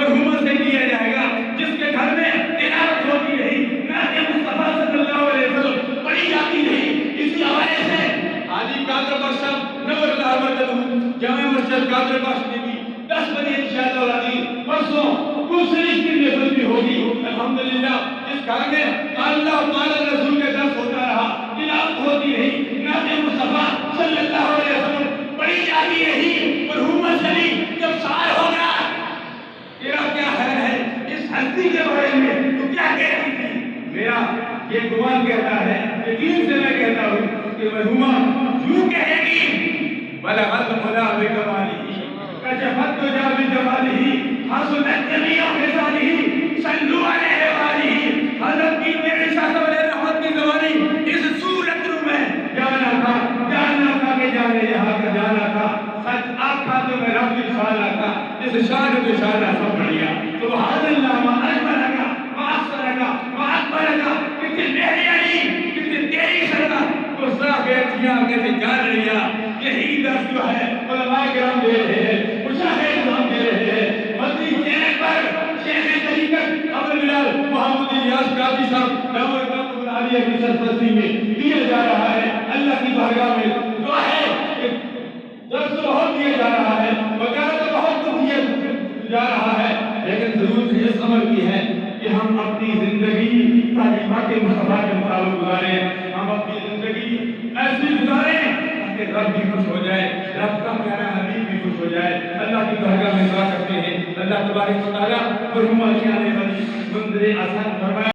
مرحومہ سے کیا جائے گا، جس کے گھر میں تلاوت ہوتی رہی، نعت مصطفیٰ صلی اللہ علیہ وسلم پڑھی جاتی رہی، اسی حوالے سے حاجی قادر بخش صاحب نور اللہ مرکز جامع مسجد قادر بخش میں بھی 10 بجے انشاءاللہ العظیم پرسوں دوسری نفل بھی ہوگی الحمدللہ، جس گھر میں اللہ تعالیٰ رسول کے درس ہوتا رہا، تلاوت ہوتی رہی، نعت مصطفیٰ صلی اللہ علیہ وسلم پڑھی جاتی رہی، مرحومہ چلی جب سال ہوگا تیرا کیا خیر ہے اس ہستی کے بارے میں، تو کیا کہتی تھی؟ میرا یہ گمان کہتا ہے، یقین سے میں کہتا ہوں کہ مرحومہ یوں کہے گی بلغت خدا بکمالہ کشفت تجا بجمالہ حسنت جمیع خصالہ صلو علیہ وآلہ، حضرت کی میرے شاہ علیہ رحمت کی زبانی اس صورت میں جانا تھا کہ جانے یہاں کا جانا تھا، سچ آقا تو میں رب انشاءاللہ کا اس شان کو شانہ سب بڑھیا سبحان اللہ ما اجملکا ما احسنکا ما اکبرکا، کتنی میری علی کتنی تیری سرگاہ تو صاحب ایتیاں کیسے جان رہیا، یہی درس جو ہے علماء کرام دے رہے ہیں، مشاہد کرام دے رہے ہیں، مدنی چینل پر شیخ طریقت ابو بلال محمد الیاس قادری صاحب دعوت کتب العالیہ کی سرپرستی میں دیا جا رہا ہے، اللہ کی بارگاہ میں دعا ہے کہ درس تو بہت دیا جا رہا ہے، وقت تو بہت دیا جا رہا ہے، لیکن ضرورت اس عمل کی ہے کہ ہم اپنی زندگی تعلیمات مصطفیٰ کے مطابق گزاریں، ہم اپنی زندگی ایسی گزاریں کہ رب بھی خوش ہو جائے، رب کا پیارا حبیب بھی خوش ہو جائے۔ اللہ کی بارگاہ میں دعا کرتے ہیں اللہ تبارک و تعالیٰ مرحومہ کی آنے والی منظر آسان فرمائے۔